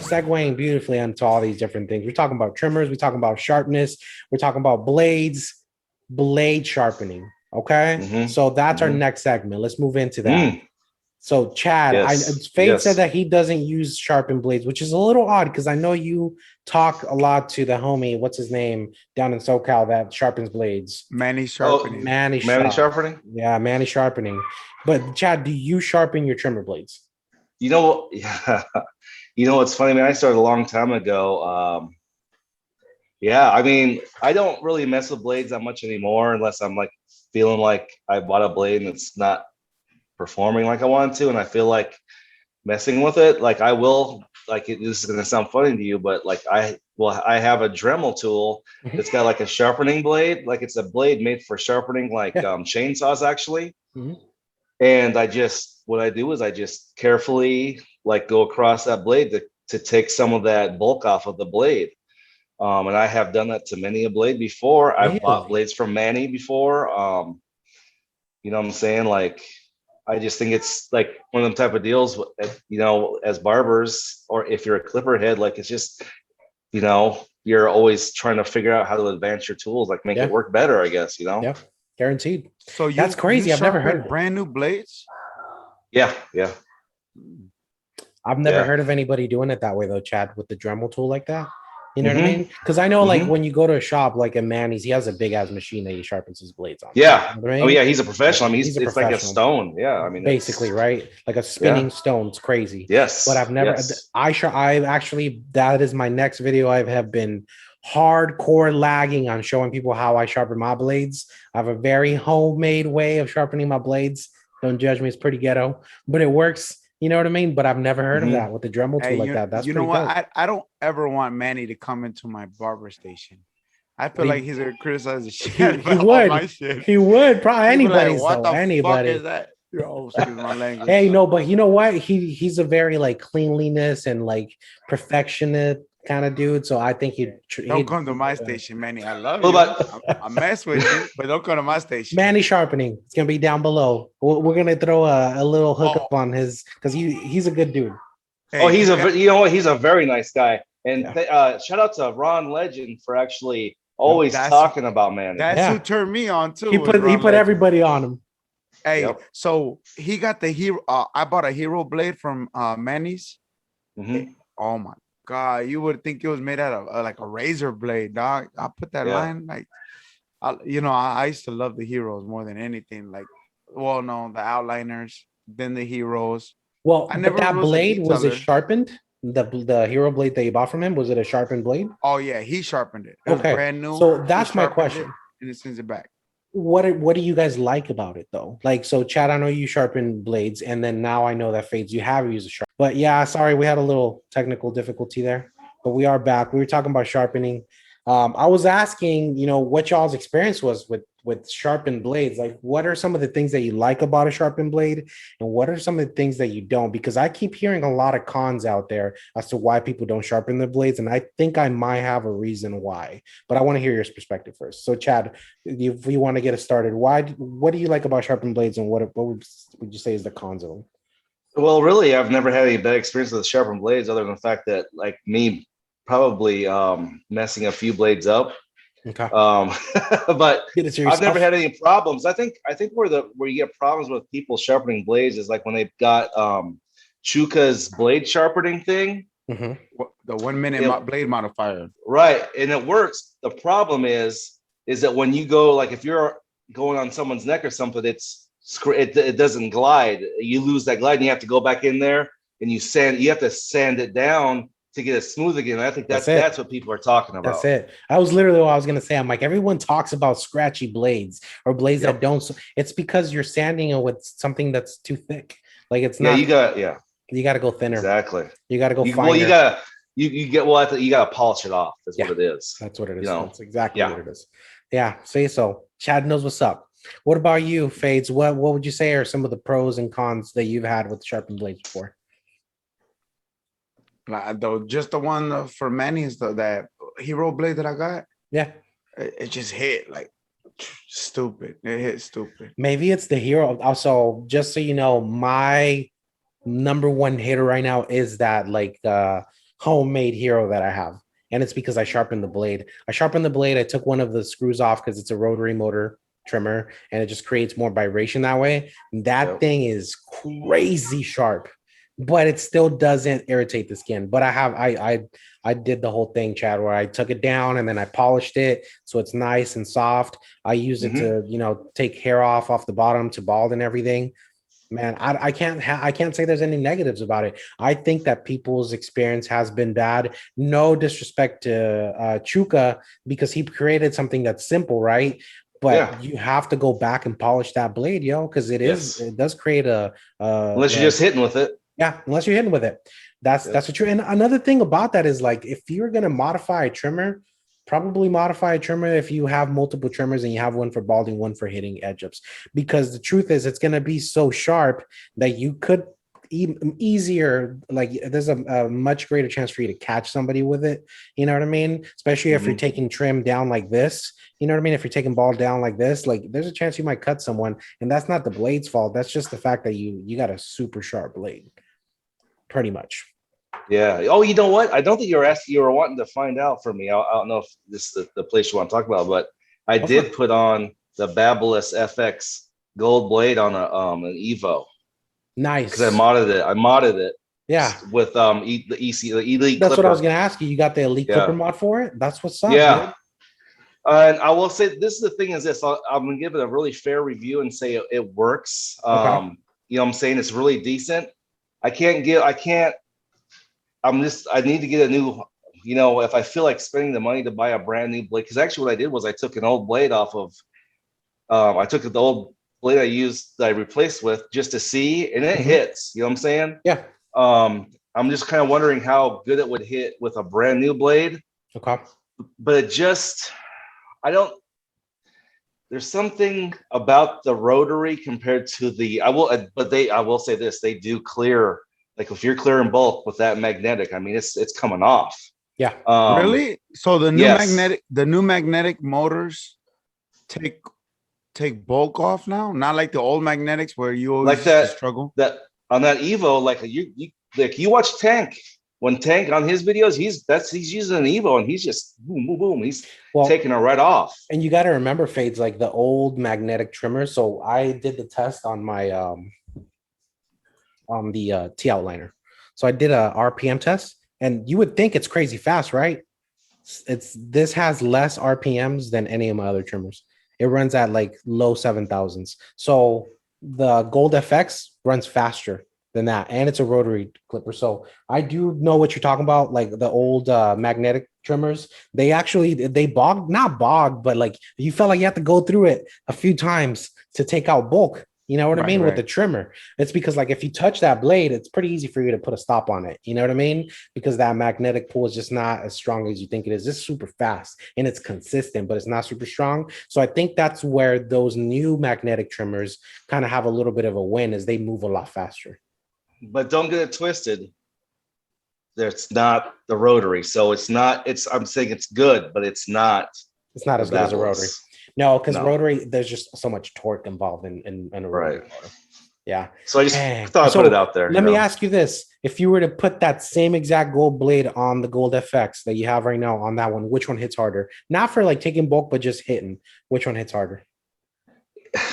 segueing beautifully onto all these different things. We're talking about trimmers, we're talking about sharpness, we're talking about blades, blade sharpening. Okay. So that's our next segment. Let's move into that. So Chad, Fade said that he doesn't use sharpened blades, which is a little odd because I know you talk a lot to the homie, what's his name, down in SoCal that sharpens blades. Manny Sharpening. Manny Sharpening? Yeah, Manny Sharpening. But Chad, do you sharpen your trimmer blades? You know, yeah. You know what's funny, man? I started a long time ago. Yeah, I mean, I don't really mess with blades that much anymore unless I'm like feeling like I bought a blade and it's not performing like I want to, and I feel like messing with it. Like I will, this is gonna sound funny to you, but like I have a Dremel tool that's got like a sharpening blade, like it's a blade made for sharpening, like chainsaws actually. And what I do is I just carefully like go across that blade to take some of that bulk off of the blade. And I have done that to many a blade before. I've bought blades from Manny before. You know what I'm saying? Like, I just think it's like one of them type of deals, you know, as barbers, or if you're a clipper head, like it's just, you know, you're always trying to figure out how to advance your tools, like make it work better, I guess, you know? Yeah, guaranteed. So that's crazy. I've never heard brand new blades. Yeah. I've never heard of anybody doing it that way though, Chad, with the Dremel tool like that. You know what I mean? Because I know, like, when you go to a shop like a Manny's, he has a big ass machine that he sharpens his blades on. Yeah. You know what I mean? Oh yeah, he's a professional. I mean, it's like a stone. Yeah. I mean, basically, right? Like a spinning stone. It's crazy. Yes. But I've never. I actually, that is my next video. I have been hardcore lagging on showing people how I sharpen my blades. I have a very homemade way of sharpening my blades. Don't judge me; it's pretty ghetto, but it works. You know what I mean? But I've never heard of that with the Dremel tool like that. That's you know what? I don't ever want Manny to come into my barber station. I feel like he's gonna criticize the shit. He would. He would. Probably anybody. Like, what the fuck is that? Oh, excuse my language. Hey, no, but you know what? He's a very like cleanliness and like perfectionist kind of dude. So I think he'd come to my station, Manny. I love you. I mess with you, but don't come to my station. Manny Sharpening. It's gonna be down below. We're gonna throw a little hookup on his because he's a good dude. Hey, he's you know what? He's a very nice guy. And shout out to Ron Legend for actually always talking about Manny. That's who turned me on too. He put everybody on him. Hey, so he got the hero. I bought a hero blade from Manny's. Oh my God, you would think it was made out of like a razor blade, dog. I put that line like, I used to love the heroes more than anything. Like, the outliners, then the heroes. Well, that blade, was it sharpened? The hero blade that you bought from him, was it a sharpened blade? Oh yeah, he sharpened it. It was brand new. So that's my question. And it sends it back. What do you guys like about it though? Like, so Chad, I know you sharpen blades, and then now I know that Fades, you have used a sharp. But yeah, sorry, we had a little technical difficulty there, but we are back. We were talking about sharpening. I was asking, what y'all's experience was with sharpened blades. Like, what are some of the things that you like about a sharpened blade, and what are some of the things that you don't? Because I keep hearing a lot of cons out there as to why people don't sharpen their blades, and I think I might have a reason why. But I want to hear your perspective first. So, Chad, if you want to get us started, what do you like about sharpened blades, and what would you say is the cons of them? Well, really, I've never had any bad experience with sharpened blades, other than the fact that, like me, probably messing a few blades up. Okay. But I've never had any problems. I think where you get problems with people sharpening blades is like when they've got Chuka's blade sharpening thing. Mm-hmm. The 1 minute blade modifier. Right. And it works. The problem is that when you go, like if you're going on someone's neck or something, it doesn't glide. You lose that glide and you have to go back in there and you have to sand it down to get it smooth again. I think that's what people are talking about. That's it. I was literally what I was going to say. I'm like, everyone talks about scratchy blades or blades that don't. It's because you're sanding it with something that's too thick. Like it's not. You got to go thinner. Exactly. You got to go finer. Well, you got to polish it off. That's what it is. That's what it is. That's exactly what it is. Yeah. Say so. Chad knows what's up. What about you, Fades? What would you say are some of the pros and cons that you've had with sharpened blades before? Just the one for Manny is that hero blade that I got. Yeah, it just hit like stupid. It hit stupid. Maybe it's the hero. Also, just so you know, my number one hitter right now is that like homemade hero that I have. And it's because I sharpened the blade. I took one of the screws off because it's a rotary motor trimmer and it just creates more vibration that way. That thing is crazy sharp, but it still doesn't irritate the skin. But I did the whole thing, Chad, where I took it down and then I polished it so it's nice and soft. I use it to, take hair off the bottom to bald and everything. Man, I can't say there's any negatives about it. I think that people's experience has been bad. No disrespect to Chuka, because he created something that's simple, right? But you have to go back and polish that blade, because it does create unless you're just hitting with it. Yeah, unless you're hitting with it. That's what true. And another thing about that is, like, if you're gonna modify a trimmer, probably modify a trimmer if you have multiple trimmers and you have one for balding, one for hitting edge ups. Because the truth is, it's gonna be so sharp that you could easier, like, there's a much greater chance for you to catch somebody with it. You know what I mean? Especially if you're taking trim down like this. You know what I mean? If you're taking ball down like this, like, there's a chance you might cut someone, and that's not the blade's fault. That's just the fact that you got a super sharp blade, pretty much. Yeah. Oh, you know what? I don't think you were wanting to find out from me. I don't know if this is the place you want to talk about, but I did put on the Babyliss FX gold blade on an Evo. Nice. Because I modded it. Yeah. With the Elite. That's Clipper. what I was gonna ask you. You got the Elite Clipper mod for it? That's what's up. Yeah. Dude. And I will say, this is the thing, is this, I'm gonna give it a really fair review and say it works. Okay. I'm saying it's really decent. I need to get a new, if I feel like spending the money to buy a brand new blade, because actually what I did was I took an old blade off of, I took the old blade I used that I replaced with just to see, and it hits, you know what I'm saying? Yeah. I'm just kind of wondering how good it would hit with a brand new blade. Okay. But there's something about the rotary compared to I will say this, they do clear. Like, if you're clearing bulk with that magnetic, I mean, it's coming off. Yeah. Really? So the new magnetic motors take bulk off now? Not like the old magnetics where you always like that struggle. That on that Evo, like you watch Tank. When Tank on his videos, he's using an Evo and he's just boom, boom, boom. He's taking it right off. And you got to remember, Fades, like the old magnetic trimmers. So I did the test on my on the T outliner. So I did a RPM test, and you would think it's crazy fast, right? This has less RPMs than any of my other trimmers. It runs at like low 7,000s. So the Gold FX runs faster than that, and it's a rotary clipper. So I do know what you're talking about, like the old magnetic trimmers. They not bog, but like you felt like you have to go through it a few times to take out bulk. You know what I mean? With the trimmer, it's because, like, if you touch that blade, it's pretty easy for you to put a stop on it. You know what I mean? Because that magnetic pull is just not as strong as you think it is. It's super fast and it's consistent, but it's not super strong. So I think that's where those new magnetic trimmers kind of have a little bit of a win, as they move a lot faster. But don't get it twisted. It's not the rotary. So I'm saying it's good, but it's not. It's not as good as a rotary. No, because rotary, there's just so much torque involved in a rotary motor. Yeah. So I just thought I'd put it out there. Let me ask you this. If you were to put that same exact gold blade on the Gold FX that you have right now on that one, which one hits harder? Not for like taking bulk, but just hitting. Which one hits harder?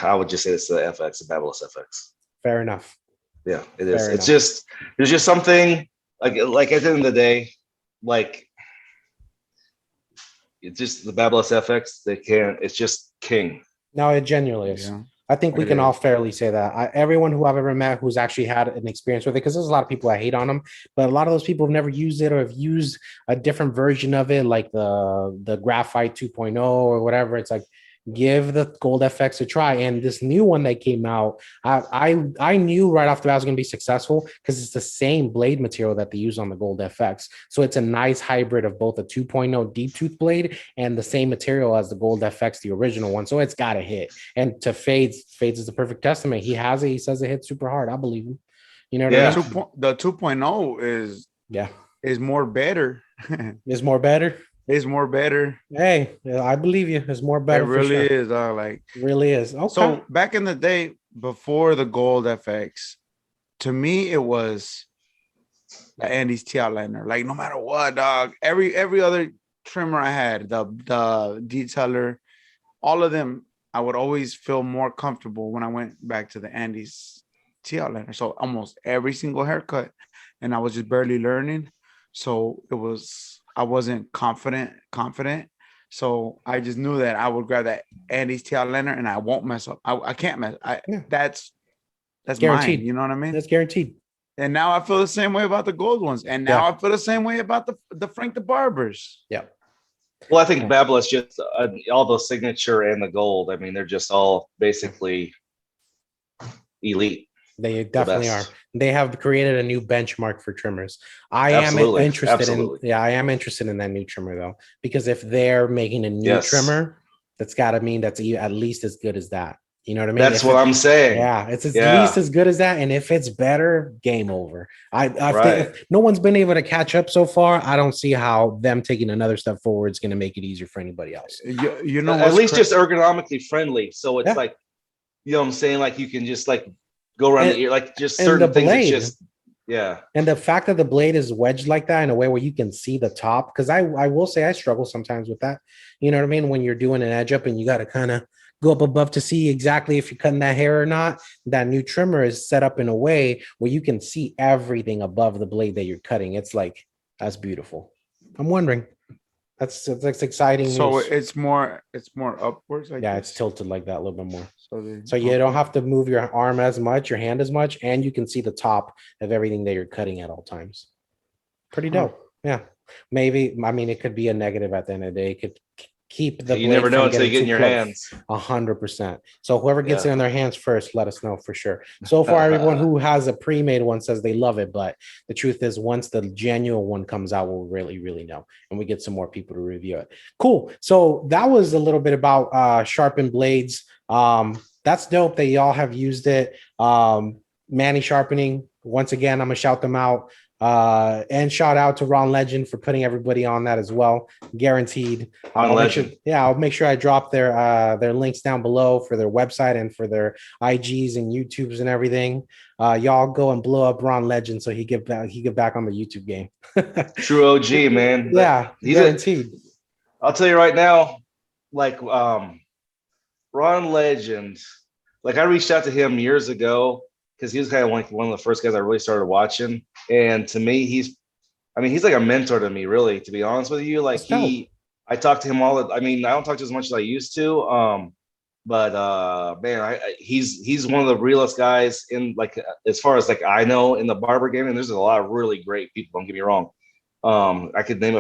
I would just say it's the FX, the Babyliss FX. Fair enough. Yeah, it is. It's just, there's just something like at the end of the day, like, it's just the Babyliss FX. It's just king. No, it genuinely is. Yeah. I think we can all fairly say that. Everyone who I've ever met who's actually had an experience with it, because there's a lot of people that hate on them, but a lot of those people have never used it or have used a different version of it, like the Graphite 2.0 or whatever. It's like, give the Gold FX a try. And this new one that came out, I knew right off the bat it was going to be successful because it's the same blade material that they use on the Gold FX. So it's a nice hybrid of both a 2.0 deep tooth blade and the same material as the Gold FX, the original one. So it's got to hit. And to Fades is the perfect testament. He says it hits super hard. I believe him. You know what I mean? The 2.0 is more better. Is more better. It's more better. Hey, I believe you. It's more better. It really is. It really is. Okay. So back in the day, before the Gold FX, to me, it was the Andy's T outliner. Like no matter what, dog. Every other trimmer I had, the detailer, all of them, I would always feel more comfortable when I went back to the Andy's T outliner. So almost every single haircut, and I was just barely learning. So I wasn't confident. So I just knew that I would grab that Andy's T outliner and I won't mess up. I can't mess. That's Guaranteed. mine. You know what I mean? That's guaranteed. And now I feel the same way about the gold ones. And now I feel the same way about the Frank the Barbers. Yeah. Well, I think Babylon's just all the signature and the gold. I mean, they're just all basically elite. They definitely are. They have created a new benchmark for trimmers. I am interested in that new trimmer though, because if they're making a new trimmer, that's got to mean that's at least as good as that. You know what I mean? That's what I'm saying. Yeah, it's at least as good as that. And if it's better, game over. I think if no one's been able to catch up so far, I don't see how them taking another step forward is going to make it easier for anybody else. You know, at least just ergonomically friendly. So it's like, you know what I'm saying? Like you can just like go around the ear, like just certain things. It's just, And the fact that the blade is wedged like that in a way where you can see the top, because I will say I struggle sometimes with that. You know what I mean? When you're doing an edge up and you got to kind of go up above to see exactly if you're cutting that hair or not. That new trimmer is set up in a way where you can see everything above the blade that you're cutting. It's like, that's beautiful. I'm wondering. That's exciting. So news. it's more upwards. It's tilted like that a little bit more. So you don't have to move your arm as much, your hand as much, and you can see the top of everything that you're cutting at all times. Pretty dope. Yeah. Maybe, I mean, it could be a negative at the end of the day. It could keep the you never know until you get in your hands. 100%. So whoever gets it in their hands first, let us know for sure. So far, everyone who has a pre-made one says they love it, but the truth is, once the genuine one comes out, we'll really know, and we get some more people to review it. Cool. So that was a little bit about sharpened blades. That's dope that y'all have used it. Manny Sharpening. Once again, I'm gonna shout them out. And shout out to Ron Legend for putting everybody on that as well. Guaranteed. I'll make sure I drop their links down below for their website and for their IGs and YouTubes and everything. Y'all go and blow up Ron Legend so he get back on the YouTube game. True OG, man. Yeah, he's guaranteed. I'll tell you right now, like Ron Legend, like I reached out to him years ago, because he was kind of like one of the first guys I really started watching. And to me, he's like a mentor to me, really, to be honest with you. Like I talk to him I don't talk to as much as I used to. But man, he's one of the realest guys in, like, as far as like I know, in the barber game. And there's a lot of really great people, don't get me wrong. I could name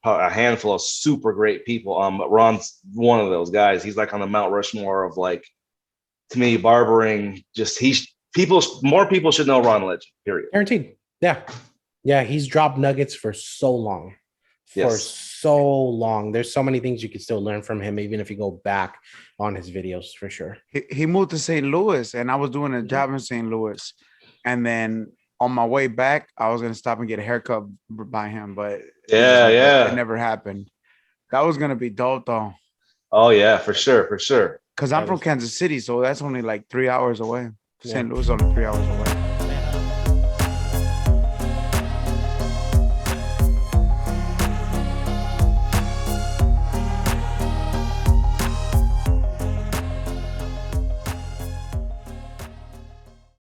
a handful of super great people. But Ron's one of those guys. He's like on the Mount Rushmore of, like, to me, barbering. Just more people should know Ron Legend, period. Guaranteed. Yeah. He's dropped nuggets for so long. There's so many things you can still learn from him, even if you go back on his videos, for sure. He moved to St. Louis, and I was doing a job in St. Louis, and then on my way back, I was gonna stop and get a haircut by him, but it never happened. That was gonna be dope, though. Oh yeah, for sure. Because I'm from Kansas City, so that's only like 3 hours away. St. Louis is only 3 hours away.